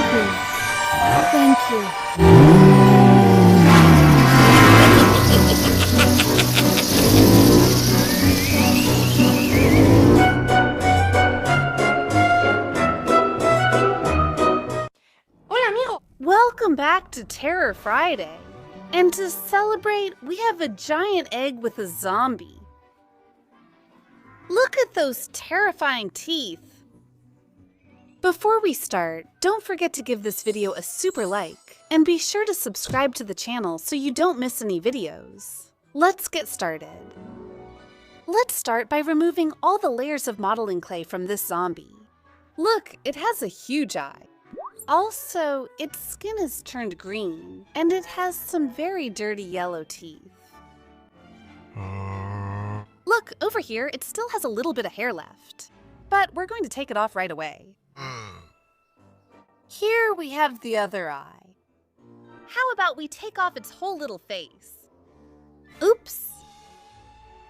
Thank you. Hola, amigo! Welcome back to Terror Friday. And to celebrate, we have a giant egg with a zombie. Look at those terrifying teeth. Before we start, don't forget to give this video a super like, and be sure to subscribe to the channel so you don't miss any videos. Let's get started. Let's start by removing all the layers of modeling clay from this zombie. Look, it has a huge eye. Also, its skin is turned green, and it has some very dirty yellow teeth. Look, over here, it still has a little bit of hair left, but we're going to take it off right away. Here we have the other eye. How about we take off its whole little face? Oops!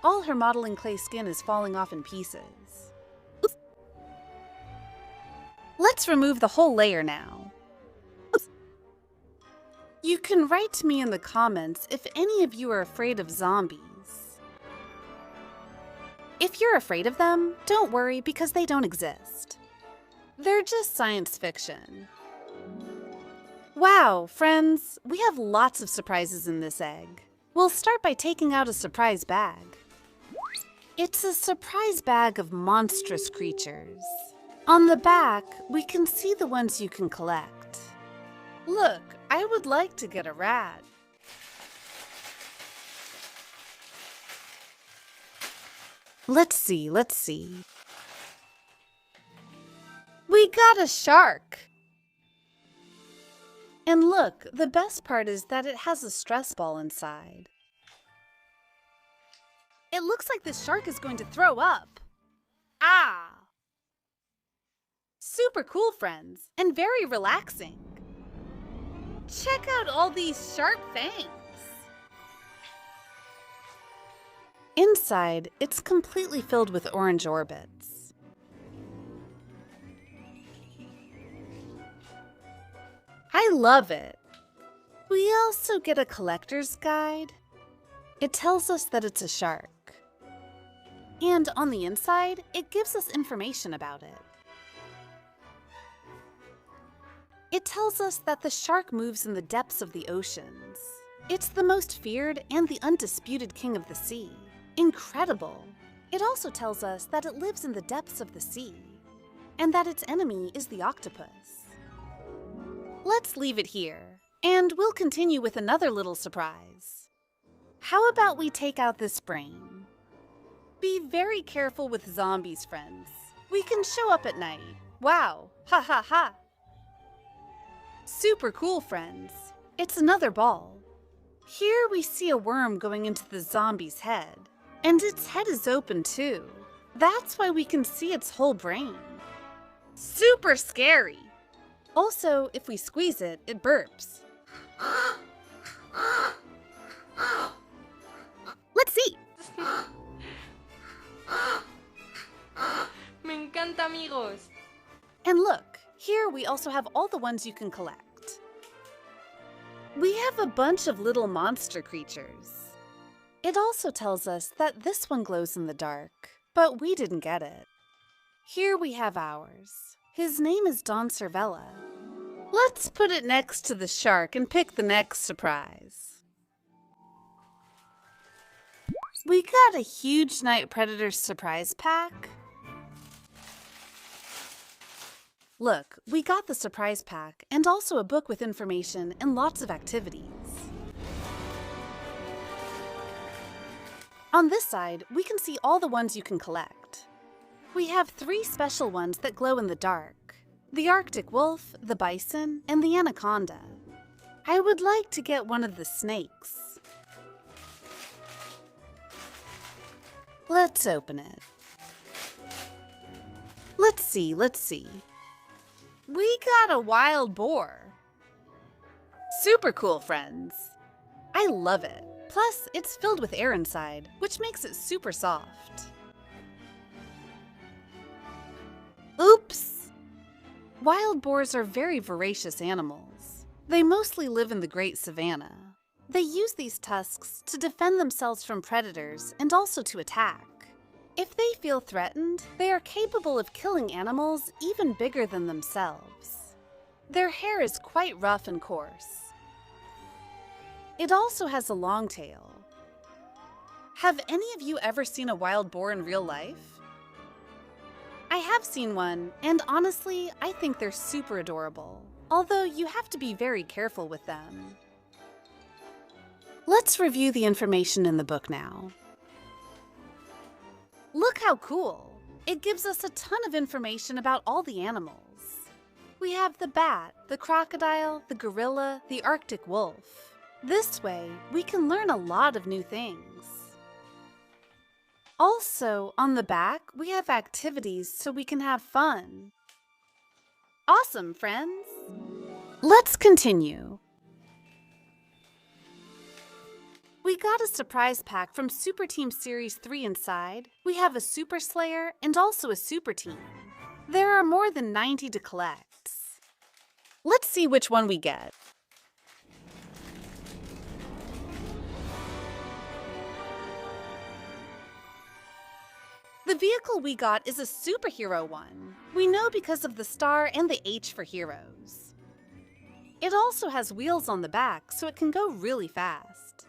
All her modeling clay skin is falling off in pieces. Oops. Let's remove the whole layer now. Oops. You can write to me in the comments if any of you are afraid of zombies. If you're afraid of them, don't worry because they don't exist. They're just science fiction. Wow, friends, we have lots of surprises in this egg. We'll start by taking out a surprise bag. It's a surprise bag of monstrous creatures. On the back, we can see the ones you can collect. Look, I would like to get a rat. Let's see. We got a shark! And look, the best part is that it has a stress ball inside. It looks like this shark is going to throw up. Ah! Super cool, friends, and very relaxing. Check out all these sharp fangs. Inside, it's completely filled with orange orbits. I love it. We also get a collector's guide. It tells us that it's a shark. And on the inside, it gives us information about it. It tells us that the shark moves in the depths of the oceans. It's the most feared and the undisputed king of the sea. Incredible! It also tells us that it lives in the depths of the sea, and that its enemy is the octopus. Let's leave it here, and we'll continue with another little surprise. How about we take out this brain? Be very careful with zombies, friends. We can show up at night. Wow! Ha ha ha! Super cool, friends. It's another ball. Here we see a worm going into the zombie's head. And its head is open too. That's why we can see its whole brain. Super scary! Also, if we squeeze it, it burps. Let's see! Me encanta, amigos! And look, here we also have all the ones you can collect. We have a bunch of little monster creatures. It also tells us that this one glows in the dark, but we didn't get it. Here we have ours. His name is Don Cervella. Let's put it next to the shark and pick the next surprise. We got a huge night predator surprise pack. Look, we got the surprise pack and also a book with information and lots of activities. On this side, we can see all the ones you can collect. We have 3 special ones that glow in the dark: the Arctic wolf, the bison, and the anaconda. I would like to get one of the snakes. Let's open it. Let's see. We got a wild boar. Super cool, friends. I love it. Plus, it's filled with air inside, which makes it super soft. Oops! Wild boars are very voracious animals. They mostly live in the Great Savannah. They use these tusks to defend themselves from predators and also to attack. If they feel threatened, they are capable of killing animals even bigger than themselves. Their hair is quite rough and coarse. It also has a long tail. Have any of you ever seen a wild boar in real life? I have seen one, and honestly, I think they're super adorable, although you have to be very careful with them. Let's review the information in the book now. Look how cool! It gives us a ton of information about all the animals. We have the bat, the crocodile, the gorilla, the Arctic wolf. This way, we can learn a lot of new things. Also, on the back, we have activities so we can have fun. Awesome, friends! Let's continue. We got a surprise pack from Super Team Series 3 inside. We have a Super Slayer and also a Super Team. There are more than 90 to collect. Let's see which one we get. The vehicle we got is a superhero one. We know because of the star and the H for heroes. It also has wheels on the back, so it can go really fast.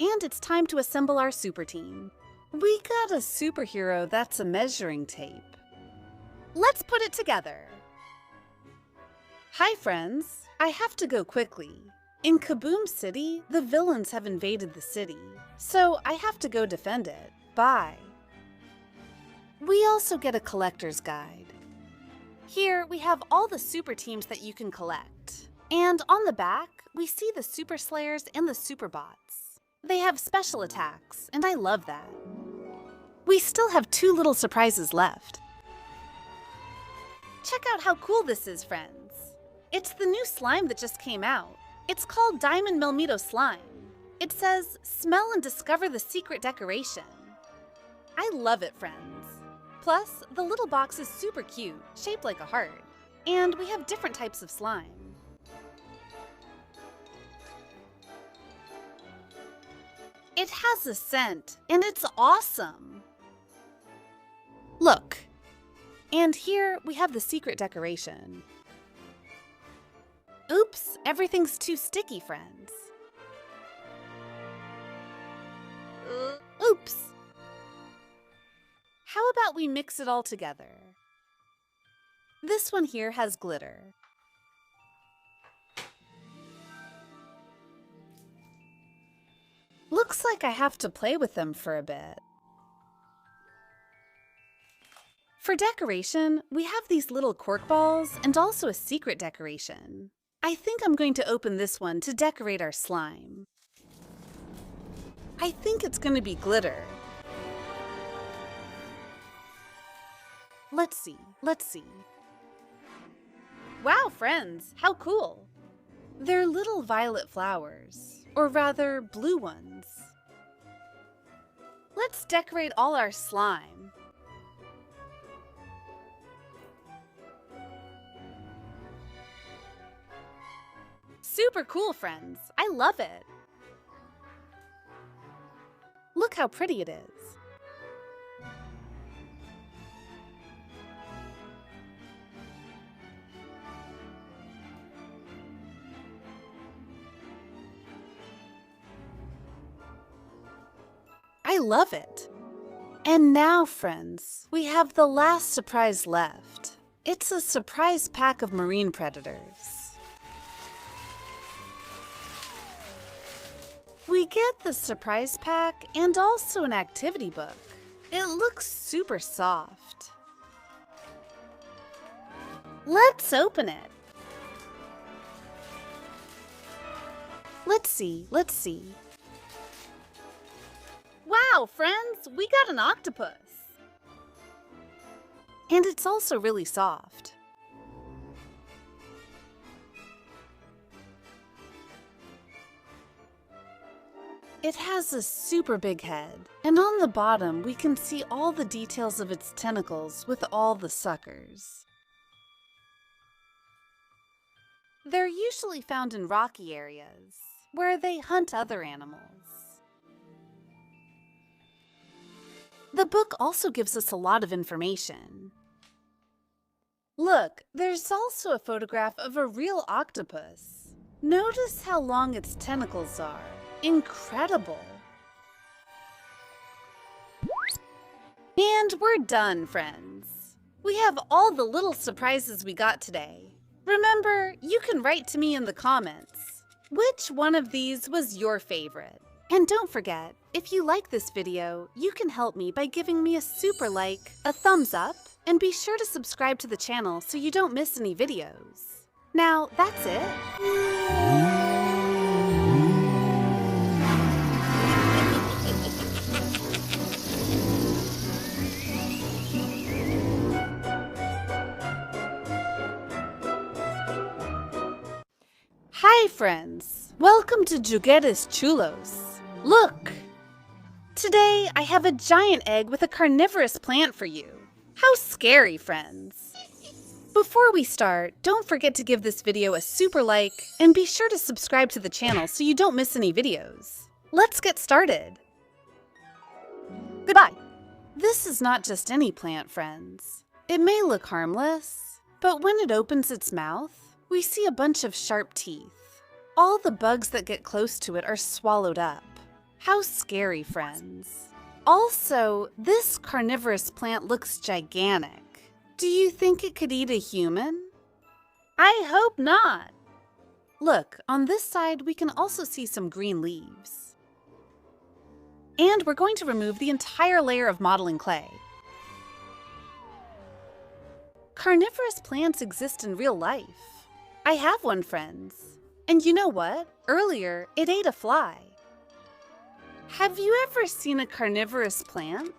And it's time to assemble our super team. We got a superhero that's a measuring tape. Let's put it together. Hi friends, I have to go quickly. In Kaboom City, the villains have invaded the city, so I have to go defend it. Bye. We also get a collector's guide. Here we have all the super teams that you can collect. And on the back, we see the Super Slayers and the Super Bots. They have special attacks, and I love that. We still have 2 little surprises left. Check out how cool this is, friends. It's the new slime that just came out. It's called Diamond Melmito Slime. It says, smell and discover the secret decoration. I love it, friends. Plus, the little box is super cute, shaped like a heart. And we have different types of slime. It has a scent, and it's awesome! Look! And here we have the secret decoration. Oops, everything's too sticky, friends. Oops! How about we mix it all together? This one here has glitter. Looks like I have to play with them for a bit. For decoration, we have these little cork balls and also a secret decoration. I think I'm going to open this one to decorate our slime. I think it's going to be glitter. Let's see. Wow, friends, how cool! They're little violet flowers, or rather, blue ones. Let's decorate all our slime. Super cool, friends. I love it. Look how pretty it is. I love it. And now, friends, we have the last surprise left. It's a surprise pack of marine predators. We get the surprise pack and also an activity book. It looks super soft. Let's open it. Let's see. Wow, friends, we got an octopus. And it's also really soft. It has a super big head, and on the bottom we can see all the details of its tentacles with all the suckers. They're usually found in rocky areas, where they hunt other animals. The book also gives us a lot of information. Look, there's also a photograph of a real octopus. Notice how long its tentacles are. Incredible! And we're done, friends. We have all the little surprises we got today. Remember, you can write to me in the comments. Which one of these was your favorite? And don't forget, if you like this video, you can help me by giving me a super like, a thumbs up, and be sure to subscribe to the channel so you don't miss any videos. Now, that's it. Hi friends, welcome to Juguetes Chulos. Look! Today I have a giant egg with a carnivorous plant for you. How scary, friends! Before we start, don't forget to give this video a super like and be sure to subscribe to the channel so you don't miss any videos. Let's get started! Goodbye! This is not just any plant, friends. It may look harmless, but when it opens its mouth, we see a bunch of sharp teeth. All the bugs that get close to it are swallowed up. How scary, friends. Also, this carnivorous plant looks gigantic. Do you think it could eat a human? I hope not. Look, on this side we can also see some green leaves. And we're going to remove the entire layer of modeling clay. Carnivorous plants exist in real life. I have one, friends. And you know what? Earlier, it ate a fly. Have you ever seen a carnivorous plant?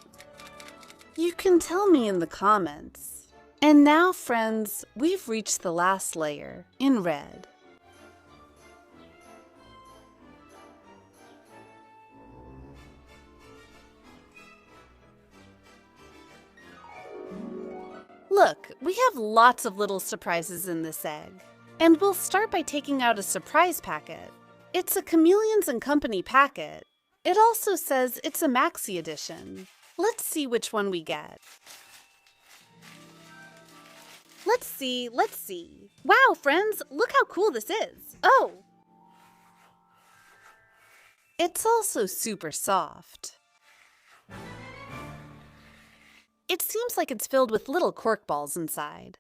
You can tell me in the comments. And now, friends, we've reached the last layer, in red. Look, we have lots of little surprises in this egg. And we'll start by taking out a surprise packet. It's a Chameleons and Company packet. It also says it's a maxi edition. Let's see which one we get. Let's see. Wow, friends, look how cool this is. Oh! It's also super soft. It seems like it's filled with little cork balls inside.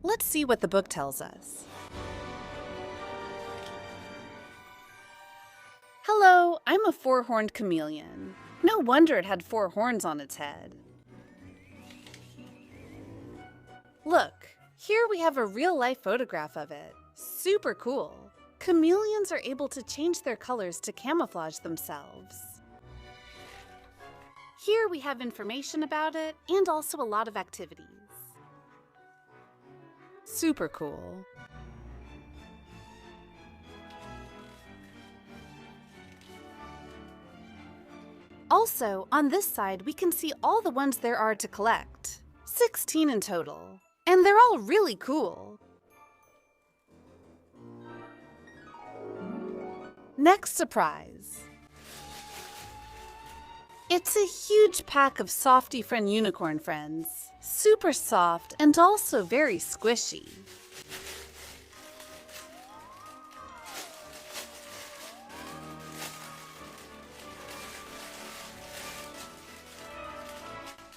Let's see what the book tells us. Hello, I'm a four-horned chameleon. No wonder it had 4 horns on its head. Look, here we have a real-life photograph of it. Super cool. Chameleons are able to change their colors to camouflage themselves. Here we have information about it and also a lot of activities. Super cool. Also, on this side, we can see all the ones there are to collect. 16 in total. And they're all really cool. Next surprise. It's a huge pack of Softy Friend Unicorn friends. Super soft and also very squishy.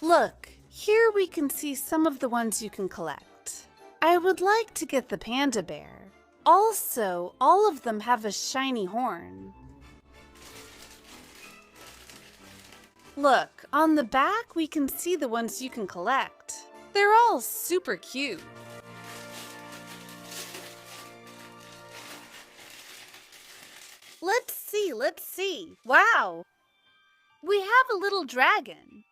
Look, here we can see some of the ones you can collect. I would like to get the panda bear. Also, all of them have a shiny horn. Look, on the back we can see the ones you can collect. They're all super cute. Let's see. Wow! We have a little dragon.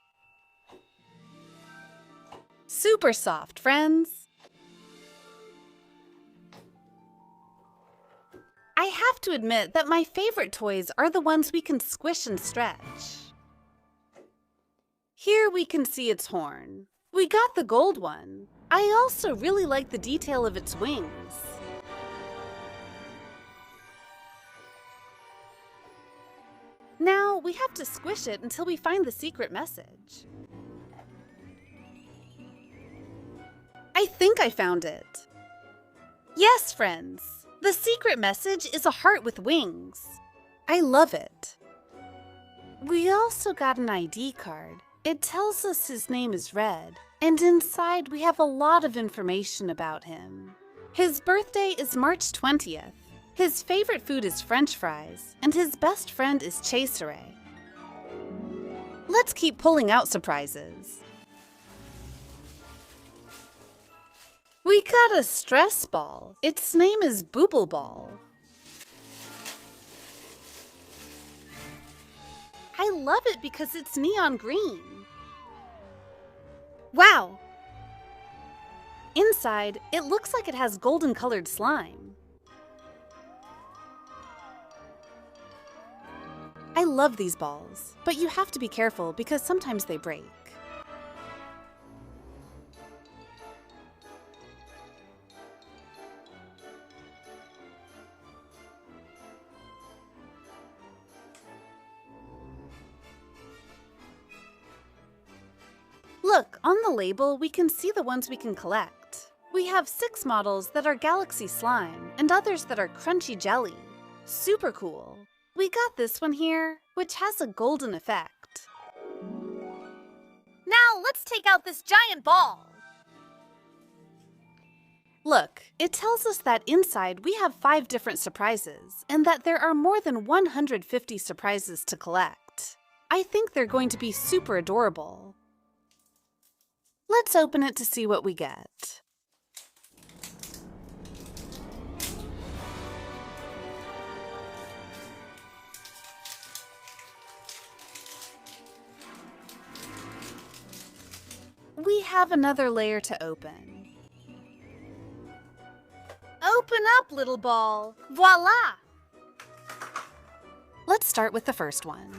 Super soft, friends. I have to admit that my favorite toys are the ones we can squish and stretch. Here we can see its horn. We got the gold one. I also really like the detail of its wings. Now we have to squish it until we find the secret message. I think I found it. Yes, friends, the secret message is a heart with wings. I love it. We also got an ID card. It tells us his name is Red, and inside we have a lot of information about him. His birthday is March 20th. His favorite food is French fries, and his best friend is Chaseray. Let's keep pulling out surprises. We got a stress ball. Its name is Booble Ball. I love it because it's neon green. Wow! Inside, it looks like it has golden colored slime. I love these balls, but you have to be careful because sometimes they break. Look, on the label, we can see the ones we can collect. We have 6 models that are Galaxy Slime and others that are Crunchy Jelly. Super cool. We got this one here, which has a golden effect. Now let's take out this giant ball. Look, it tells us that inside we have 5 different surprises and that there are more than 150 surprises to collect. I think they're going to be super adorable. Let's open it to see what we get. We have another layer to open. Open up, little ball. Voila! Let's start with the first one.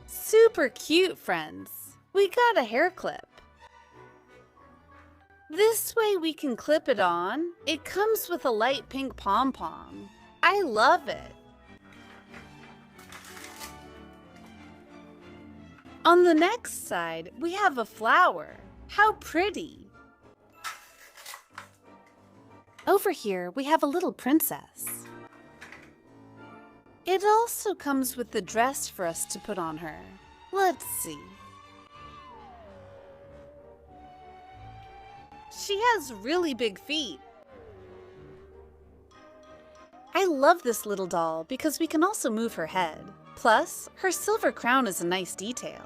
Super cute, friends. We got a hair clip. This way we can clip it on. It comes with a light pink pom-pom. I love it. On the next side, we have a flower. How pretty. Over here, we have a little princess. It also comes with the dress for us to put on her. Let's see. She has really big feet. I love this little doll because we can also move her head. Plus, her silver crown is a nice detail.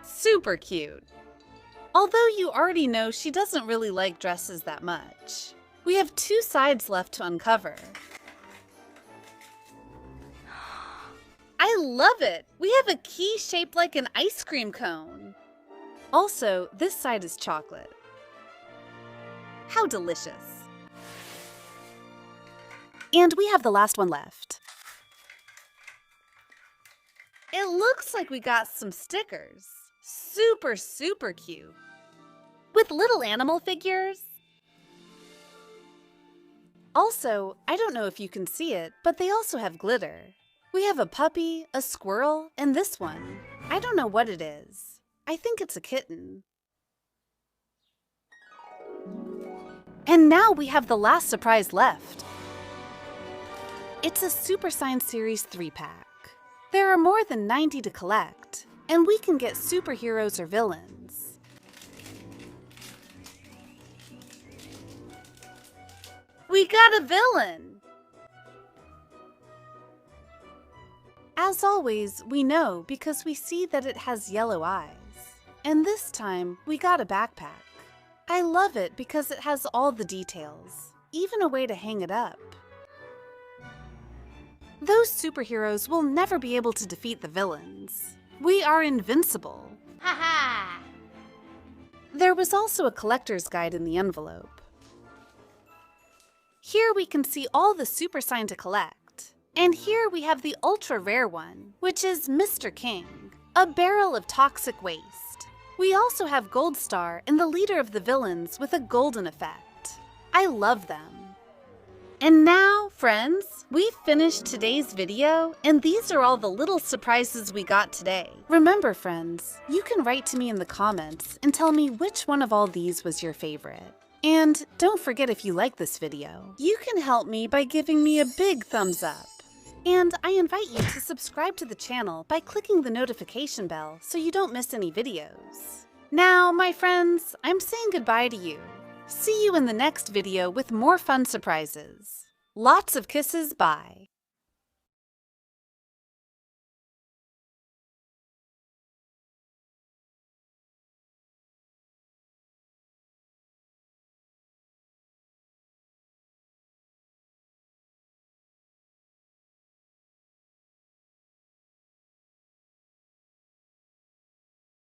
Super cute. Although you already know she doesn't really like dresses that much. We have 2 sides left to uncover. I love it! We have a key shaped like an ice cream cone. Also, this side is chocolate. How delicious. And we have the last one left. It looks like we got some stickers. Super, super cute. With little animal figures. Also, I don't know if you can see it, but they also have glitter. We have a puppy, a squirrel, and this one. I don't know what it is. I think it's a kitten. And now we have the last surprise left. It's a Super Sign Series 3-pack. There are more than 90 to collect, and we can get superheroes or villains. We got a villain! As always, we know because we see that it has yellow eyes. And this time, we got a backpack. I love it because it has all the details, even a way to hang it up. Those superheroes will never be able to defeat the villains. We are invincible. Haha! There was also a collector's guide in the envelope. Here we can see all the super sign to collect. And here we have the ultra rare one, which is Mr. King, a barrel of toxic waste. We also have Gold Star and the leader of the villains with a golden effect. I love them. And now, friends, we've finished today's video, and these are all the little surprises we got today. Remember, friends, you can write to me in the comments and tell me which one of all these was your favorite. And don't forget, if you like this video, you can help me by giving me a big thumbs up. And I invite you to subscribe to the channel by clicking the notification bell so you don't miss any videos. Now, my friends, I'm saying goodbye to you. See you in the next video with more fun surprises. Lots of kisses, bye.